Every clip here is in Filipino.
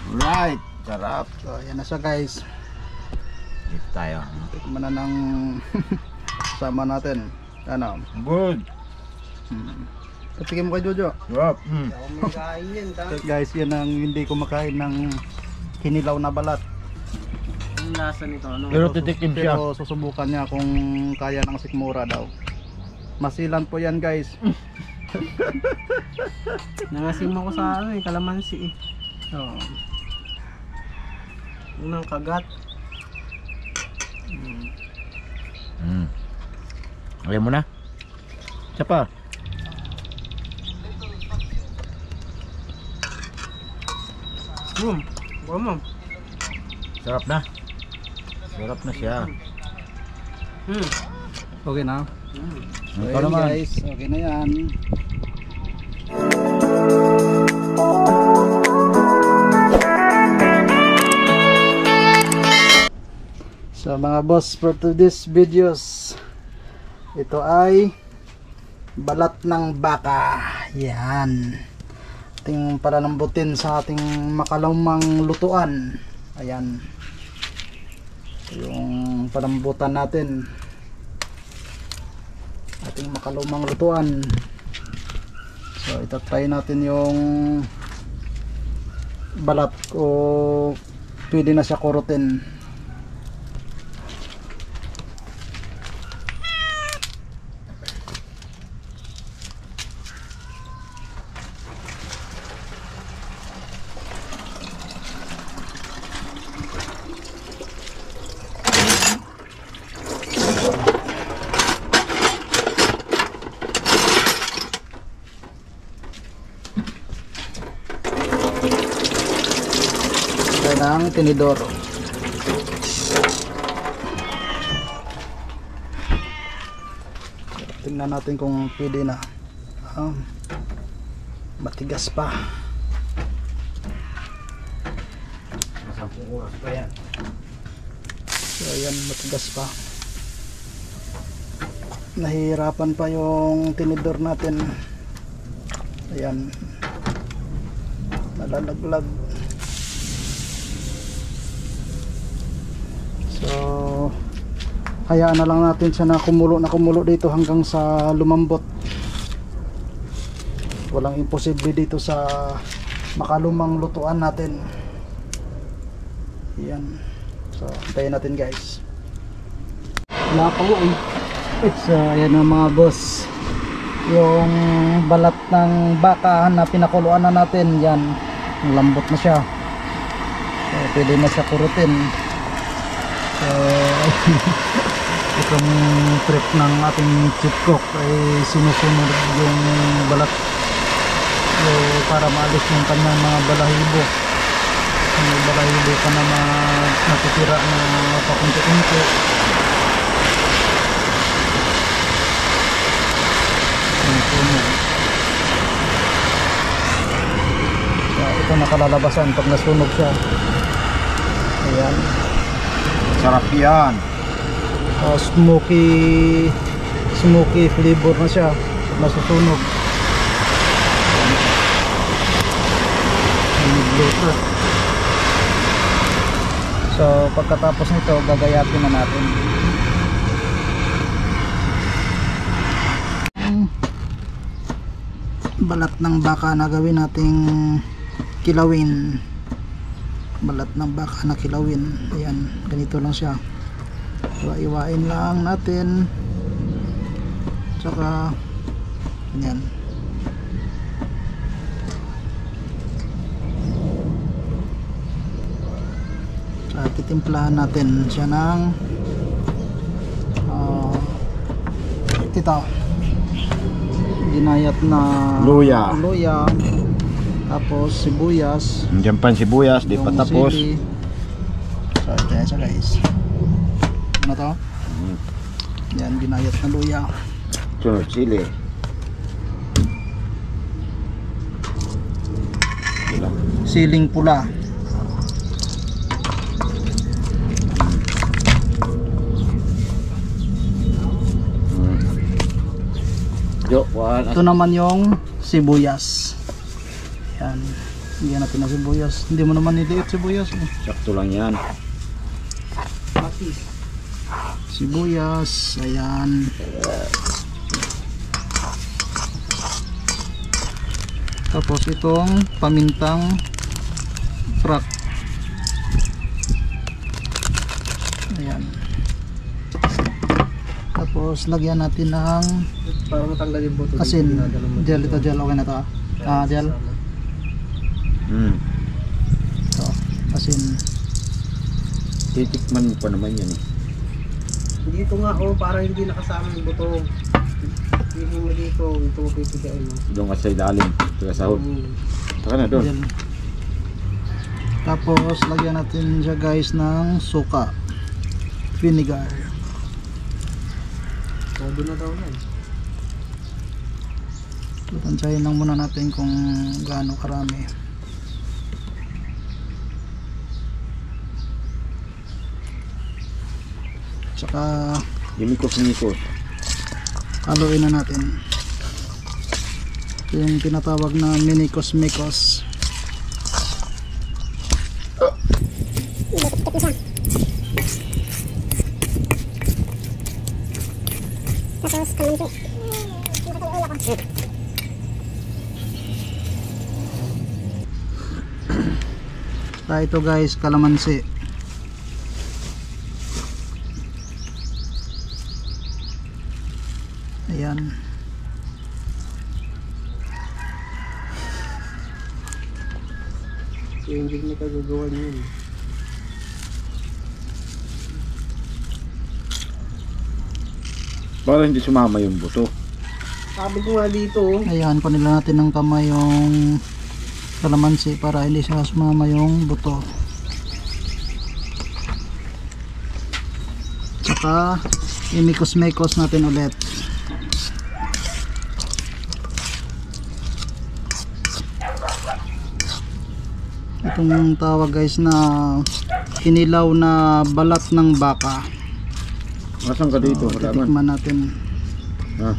Right, sarap. So yan na siya guys. Dito tayo. Tikman na ng sama natin. Ano? Good. Patikin mo kay Jojo. Sarap. Guys, yan ang hindi kumakain ng kinilaw na balat. Ang lasa nito ano? Pero titikim siya. Pero susubukan niya kung kaya ng sikmura daw. Masilan po yan guys. Nangasim ako sa ano kalamansi Oh. Unang kagat. Okay mo na. Isa pa. Mama. Sarap na. Sarap na siya. Okay na. So, Ikaw yun, naman. guys, okay na yan. So mga boss, for today's videos, ito ay balat ng baka. Yan. Ating palalambutin sa ating makalumang lutuan. Ayan. Yung palambutan natin. Ating makalumang lutuan. So itatry natin yung balat o pwede na siya kurutin. Ng tinidor. Tingnan natin kung pwede na. Matigas pa. So ayan, matigas pa. Nahihirapan pa yung tinidor natin. Ayan, nalalaglag. So hayaan na lang natin siya na kumulo dito hanggang sa lumambot. Walang imposible dito sa makalumang lutuan natin. Yan. So antayin natin guys. Wala pa uwi. So ayan na mga boss, yung balat ng baka na pinakuluan na natin. Yan, lambot na siya. So pwede na siya kurutin. Itong trip ng ating chip cook ay sinusunod yung balat so, para maalis yung kanyang mga balahibo. May balahibo pa na natitira na pakunti-kunti. So, ito nakalalabasan pag nasunog siya. Ayan. Sarap yan. Smoky flavor na siya nasusunog. So pagkatapos nito gagayatin na natin. Balat ng baka na gawin nating kilawin. Balat ng baka na kilawin. Ayan, ganito lang siya. Iwain lang natin. Tsaka yan. Tsaka titimplahan natin siya ng ito, ginayat na luya, tapos sibuyas. Diyan pa sibuyas, di pa tapos. So ito yan siya guys. Ano to? Yan, ginayat na luya. Sunod sili. Siling pula. Ito naman yung sibuyas. Yan. Lagyan natin ng sibuyas. Hindi mo naman niliit sibuyas eh. Sakto lang yan. Patis. Sibuyas, ayan. Tapos itong pamintang frak. Ayan. Tapos lagyan natin ng Para matanggal yung buto. asin. Gel, ito gel, okay na to ah. Gel. Ito, asin. Titikman mo pa naman yan eh. Dito nga para hindi nakasama yung buto. Hindi mo dito, ito mo pipigain mo. Doon ka sa ilalim. Sa sahod. Saka na doon. Gel. Tapos lagyan natin siya guys ng suka. Vinegar. Todo na daw yan. Tansyahin lang muna natin kung gaano karami. Tsaka Yumikos-mikos. haluin na natin. Ito yung tinatawag na minikos-mikos. Ito guys, kalamansi. Ayan. So hindi na kagagawan yun. Para hindi sumama yung buto. Sabi ko nga dito Ayan, panila natin ng kamay yung kalamansi para hindi siya sumama yung buto. Tsaka imikos-mekos natin ulit. Itong tawag guys na kinilaw na balat ng baka. Nasaan ka dito? Wala man. Titikman natin. Ah.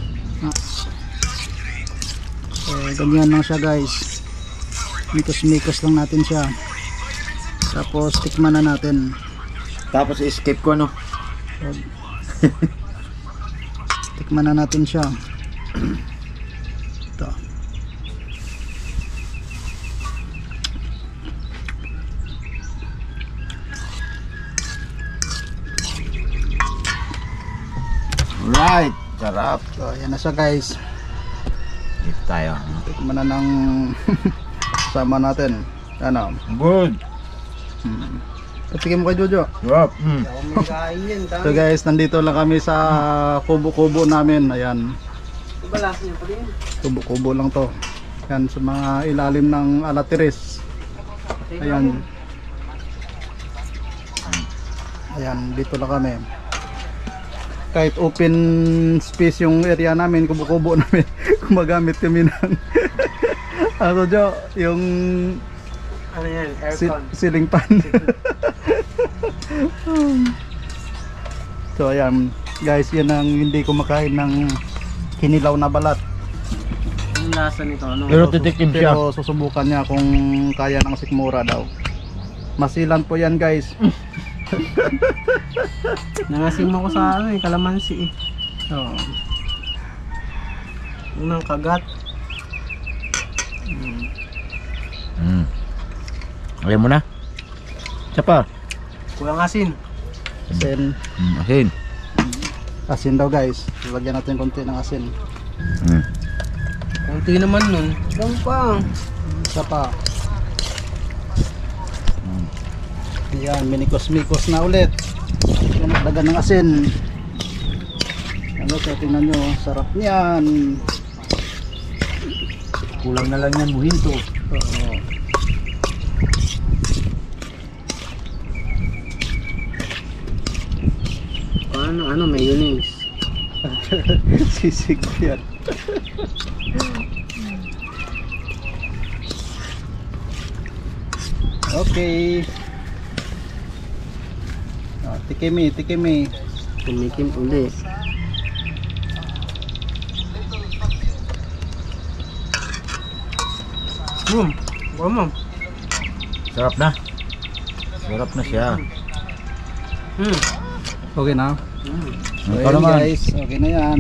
So, ganyan lang siya guys. Mikos-mikos lang natin siya. Tapos tikman na natin. Tapos i-skip ko no. Tikman na natin siya. Ito. Alright. Sarap. So, ayan na siya guys. Dito tayo. Tikman na ng sama natin. Ano? Good. Patikim mo kay Jojo. Sarap. ako may kain yan. So guys, nandito lang kami sa kubo-kubo namin. Ayan. Balas niya pa rin. Kubo-kubo lang to. Ayan, sa mga ilalim ng alatiris. Ayan. Ayan, dito lang kami. Kahit open space yung area namin, kubo-kubo namin, gumagamit kami ng ano Jo, yung Ano yan? Aircon. ceiling fan. So ayan, guys, yan ang hindi kumakain ng kinilaw na balat. Yung lasa nito, ano? Pero titikim siya. Pero susubukan niya kung kaya ng sikmura daw. Masilan po yan guys. Nangasim ako sa kalamansi Oh. Unang kagat. Ayaw mo na? Isa pa. Kulang asin. Asin. Asin. Asin daw guys. Lagyan natin konti ng asin. Kunti naman nun. Lang pa. Isa pa. Ayan, minikos-mikos na ulit. Yan, nagdagan ng asin. Ano, so tingnan nyo, sarap niyan. Kulang na lang yan, buhinto. Oo. Ano, mayonnaise. Sisig yan. Okay. Oh, tikimi, tikimi. Tumikim uli. Boom. Boom. Sarap na. Sarap na siya. Hmm. Okay na. Hmm. So Ikaw yun naman. guys, okay na yan.